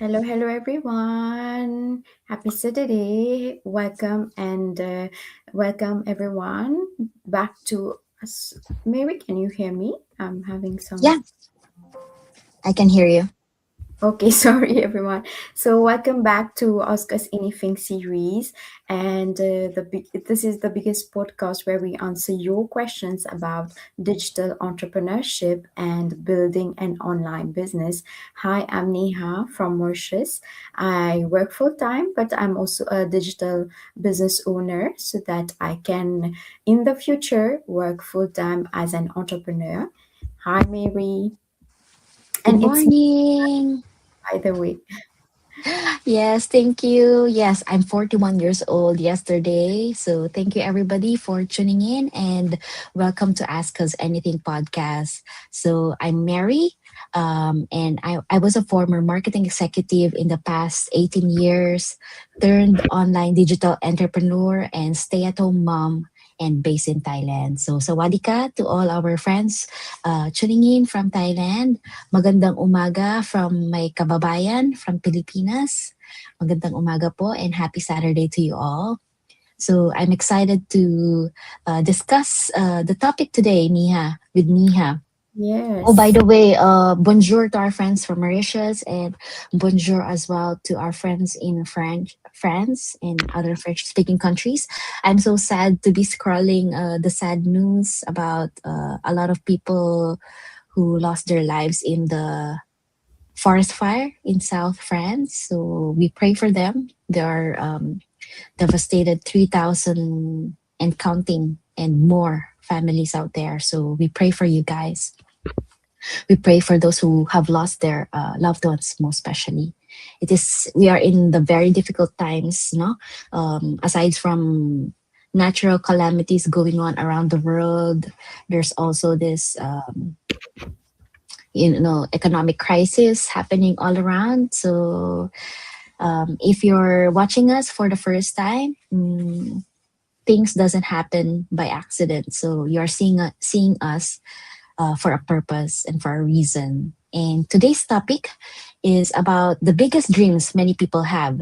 Hello, everyone. Happy Saturday. Welcome everyone back to us. Mary, can you hear me? I'm having some. Yeah, I can hear you. Okay, sorry everyone. So welcome back to Ask Us Anything series, and this is the biggest podcast where we answer your questions about digital entrepreneurship and building an online business. Hi, I'm Neha from Mauritius. I work full time, but I'm also a digital business owner, so that I can in the future work full time as an entrepreneur. Hi, Mary, Good and it's morning. by the way. Yes, thank you. Yes, I'm 41 years old yesterday. So thank you everybody for tuning in and welcome to Ask Us Anything podcast. So I'm Mary. And I was a former marketing executive in the past 18 years, turned online digital entrepreneur and stay-at-home mom and based in Thailand. So sawadika to all our friends tuning in from Thailand. Magandang umaga from my kababayan from Pilipinas. Magandang umaga po and happy Saturday to you all. So I'm excited to discuss the topic today, Niha, with Niha. Oh, by Yes. the way, bonjour to our friends from Mauritius and bonjour as well to our friends in France and other French-speaking countries. I'm so sad to be scrolling the sad news about a lot of people who lost their lives in the forest fire in South France. So we pray for them. There are devastated 3,000 and counting and more families out there. So we pray for you guys. We pray for those who have lost their loved ones, most especially. We are in the very difficult times, no? Aside from natural calamities going on around the world, there's also this economic crisis happening all around. So if you're watching us for the first time, things doesn't happen by accident. So you're seeing us for a purpose and for a reason. And today's topic is about the biggest dreams many people have.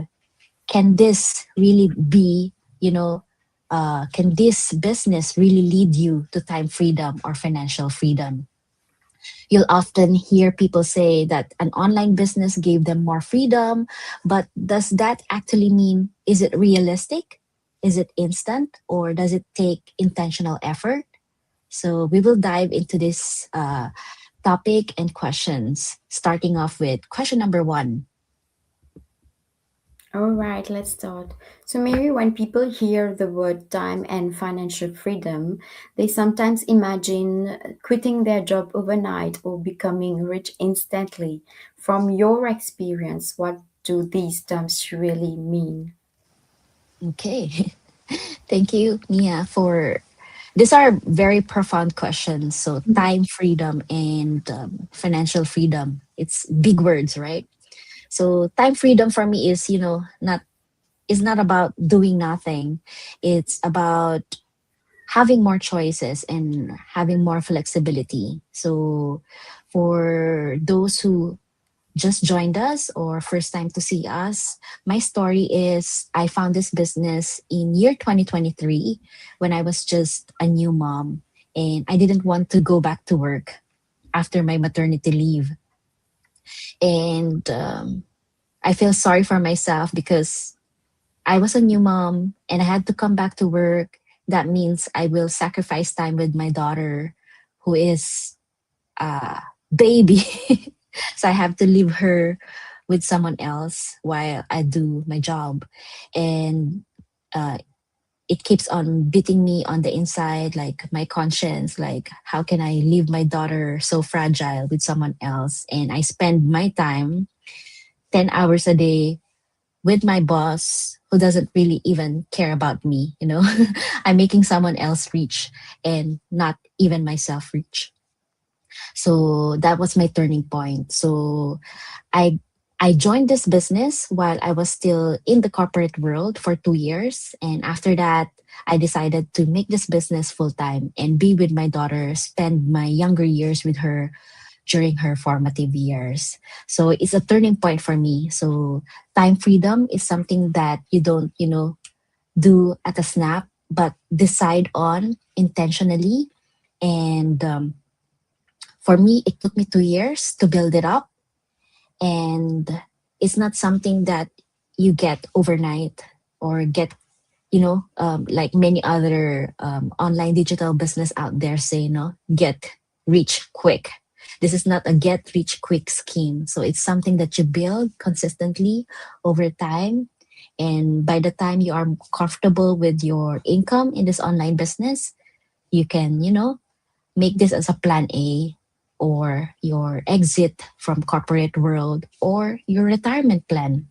Can this really be, can this business really lead you to time freedom or financial freedom? You'll often hear people say that an online business gave them more freedom, but does that actually mean, is it realistic? Is it instant? Or does it take intentional effort? So we will dive into this topic and questions, starting off with question number one. All right, let's start. So, maybe when people hear the word time and financial freedom, they sometimes imagine quitting their job overnight or becoming rich instantly. From your experience, what do these terms really mean? Okay. Thank you, Mia, for these are very profound questions. So, time freedom and financial freedom. It's big words, right? So, time freedom for me is, not is not about doing nothing. It's about having more choices and having more flexibility. So, for those who just joined us or first time to see us, my story is I found this business in year 2023 when I was just a new mom and I didn't want to go back to work after my maternity leave. And I feel sorry for myself because I was a new mom and I had to come back to work. That means I will sacrifice time with my daughter who is a baby. So I have to leave her with someone else while I do my job. And uh, it keeps on beating me on the inside, like my conscience, like, how can I leave my daughter so fragile with someone else? And I spend my time 10 hours a day with my boss who doesn't really even care about me, I'm making someone else rich and not even myself rich. So that was my turning point. So I I joined this business while I was still in the corporate world for 2 years. And after that, I decided to make this business full time and be with my daughter, spend my younger years with her, during her formative years. So it's a turning point for me. So time freedom is something that you don't, do at a snap, but decide on intentionally. And for me, it took me 2 years to build it up. And it's not something that you get overnight or get, like many other online digital business out there say, get rich quick. This is not a get rich quick scheme. So it's something that you build consistently over time. And by the time you are comfortable with your income in this online business, you can, make this as a plan A, or your exit from corporate world, or your retirement plan.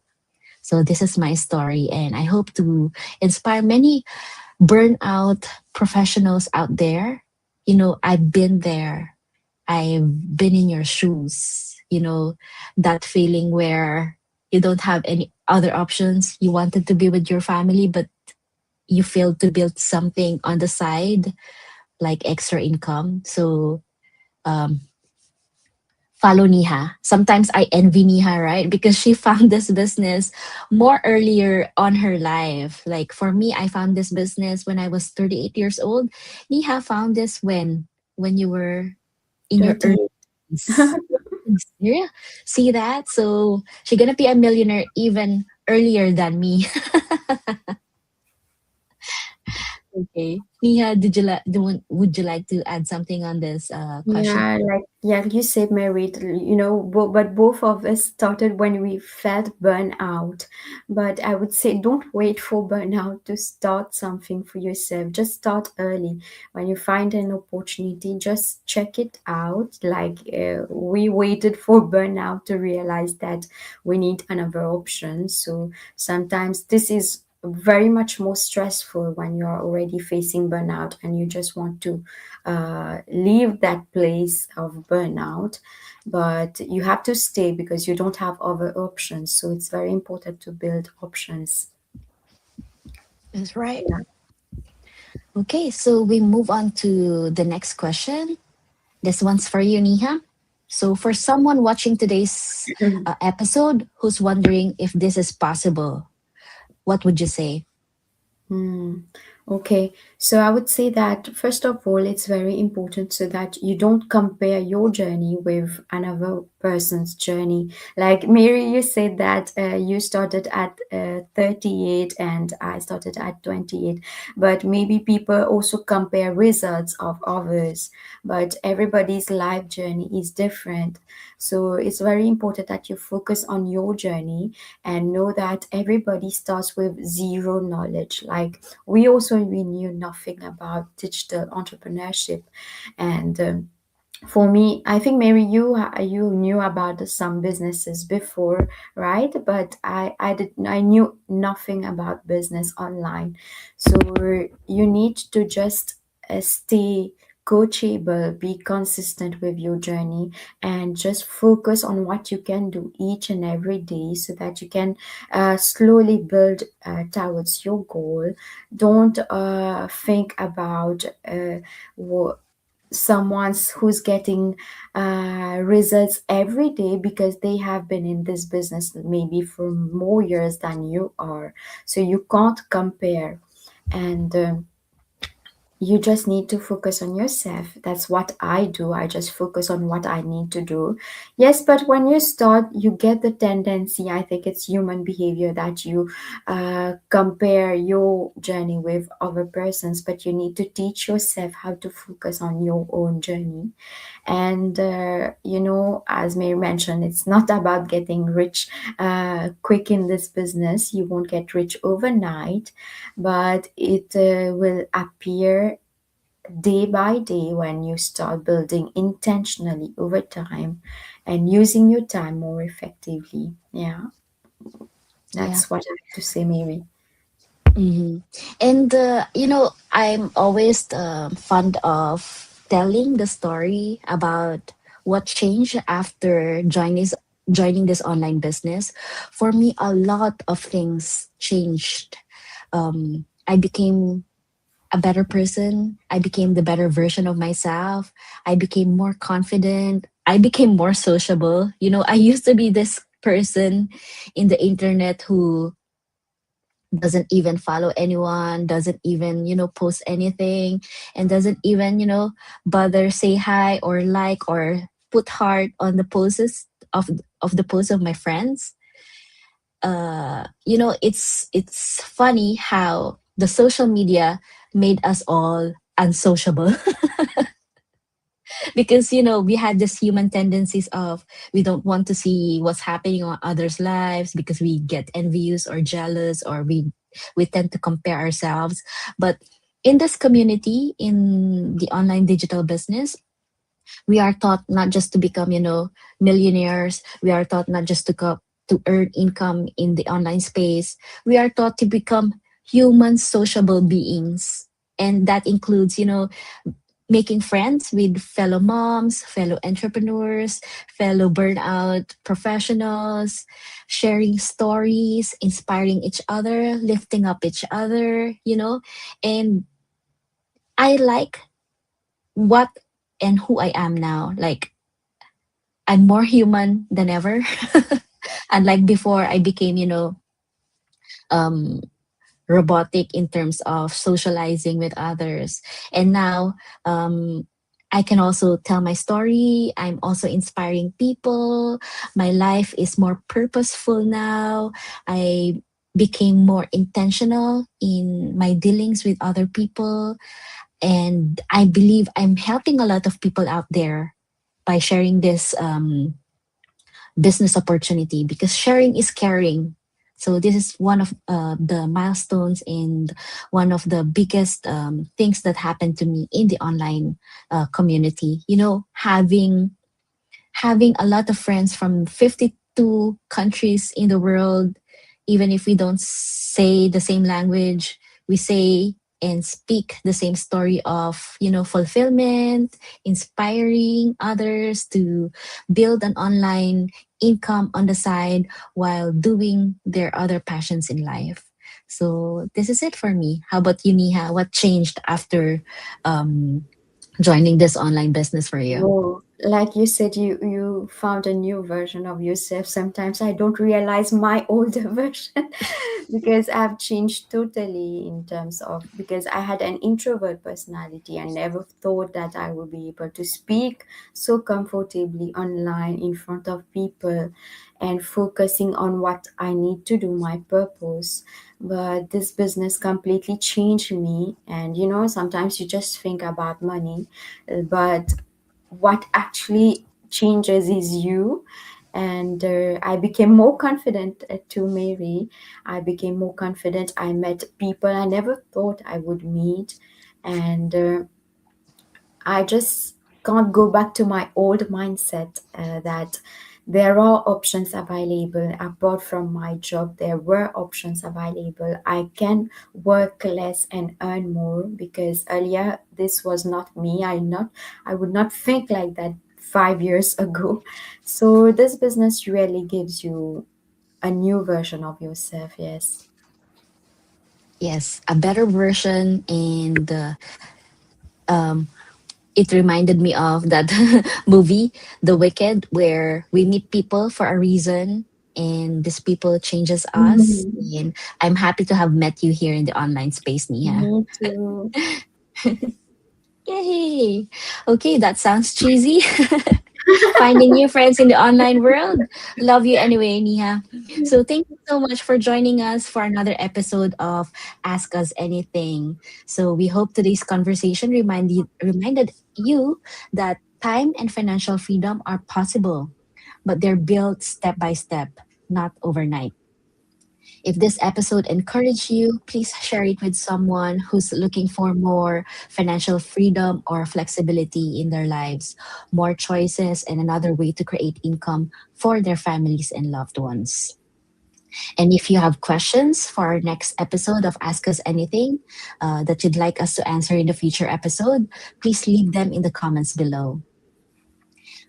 So this is my story, and I hope to inspire many burnout professionals out there. I've been there. I've been in your shoes. That feeling where you don't have any other options. You wanted to be with your family, but you failed to build something on the side, like extra income. So um, follow Niha. Sometimes I envy Niha, right? Because she found this business more earlier on her life. Like for me, I found this business when I was 38 years old. Niha found this when you were in your 30. early 20s. Yeah. See that? So she's gonna be a millionaire even earlier than me. Okay. Niha, would you like to add something on this question? Yeah, like yeah, you said, Mary, but both of us started when we felt burnout. But I would say don't wait for burnout to start something for yourself. Just start early. When you find an opportunity, just check it out. Like we waited for burnout to realize that we need another option. So sometimes this is very much more stressful when you're already facing burnout and you just want to leave that place of burnout, but you have to stay because you don't have other options. So it's very important to build options. That's right. Yeah. Okay, so we move on to the next question. This one's for you, Niha. So, for someone watching today's episode who's wondering if this is possible, what would you say? Hmm. Okay, so I would say that first of all, it's very important so that you don't compare your journey with another person's journey. Like Mary, you said that you started at 38 and I started at 28, but maybe people also compare results of others, but everybody's life journey is different. So it's very important that you focus on your journey and know that everybody starts with zero knowledge. Like we knew nothing about digital entrepreneurship, and for me, I think Mary, you knew about some businesses before, right? But I knew nothing about business online. So you need to just stay coachable, be consistent with your journey, and just focus on what you can do each and every day, so that you can slowly build towards your goal. Don't think about someone who's getting results every day because they have been in this business maybe for more years than you are. So you can't compare. And you just need to focus on yourself. That's what I do. I just focus on what I need to do. Yes, but when you start, you get the tendency. I think it's human behavior that you compare your journey with other persons, but you need to teach yourself how to focus on your own journey. And as Mary mentioned, it's not about getting rich quick in this business. You won't get rich overnight, but it will appear day by day when you start building intentionally over time and using your time more effectively. Yeah, Yeah. that's what I have to say, Mary. hmm And, I'm always fond of telling the story about what changed after joining this online business. For me, a lot of things changed. I became a better person. I became the better version of myself. I became more confident. I became more sociable. I used to be this person in the internet who doesn't even follow anyone, doesn't even, post anything, and doesn't even, bother say hi or like or put heart on the poses of the posts of my friends. It's funny how the social media made us all unsociable because we had this human tendencies of we don't want to see what's happening on others lives because we get envious or jealous, or we tend to compare ourselves. But in this community, in the online digital business, we are taught not just to become millionaires. We are taught not just to earn income in the online space. We are taught to become human sociable beings, and that includes making friends with fellow moms, fellow entrepreneurs, fellow burnout professionals, sharing stories, inspiring each other, lifting up each other. And I like what and who I am now. Like, I'm more human than ever. Unlike before, I became, um, robotic in terms of socializing with others. And now, I can also tell my story. I'm also inspiring people. My life is more purposeful now. I became more intentional in my dealings with other people. And I believe I'm helping a lot of people out there by sharing this business opportunity, because sharing is caring. So this is one of the milestones and one of the biggest things that happened to me in the online community. Having a lot of friends from 52 countries in the world, even if we don't say the same language, we say and speak the same story of, fulfillment, inspiring others to build an online income on the side while doing their other passions in life. So this is it for me. How about you, Niha? What changed after um, joining this online business for you? Oh, like you said, you found a new version of yourself. Sometimes I don't realize my older version because I've changed totally in terms of, because I had an introvert personality. I never thought that I would be able to speak so comfortably online in front of people and focusing on what I need to do, my purpose. But this business completely changed me. And sometimes you just think about money, but what actually changes is you. And I became more confident to marry. I became more confident. I met people I never thought I would meet. And I just can't go back to my old mindset that there are options available apart from my job. There were options available. I can work less and earn more, because earlier this was not me. I would not think like that 5 years ago. So this business really gives you a new version of yourself. Yes. Yes, a better version. And it reminded me of that movie, The Wicked, where we meet people for a reason and this people changes us. Mhm. And I'm happy to have met you here in the online space, Nia. Me too. Yay! Okay, that sounds cheesy. Finding new friends in the online world. Love you anyway, Nia. So thank you so much for joining us for another episode of Ask Us Anything. So we hope today's conversation reminded you that time and financial freedom are possible, but they're built step by step, not overnight. If this episode encouraged you, please share it with someone who's looking for more financial freedom or flexibility in their lives, more choices, and another way to create income for their families and loved ones. And if you have questions for our next episode of Ask Us Anything that you'd like us to answer in the future episode, please leave them in the comments below.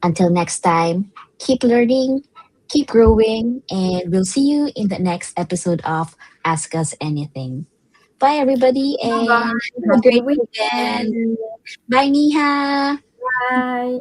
Until next time, keep learning, keep growing, and we'll see you in the next episode of Ask Us Anything. Bye, everybody, Bye. and have a Happy great weekend. weekend. Bye, Niha. Bye.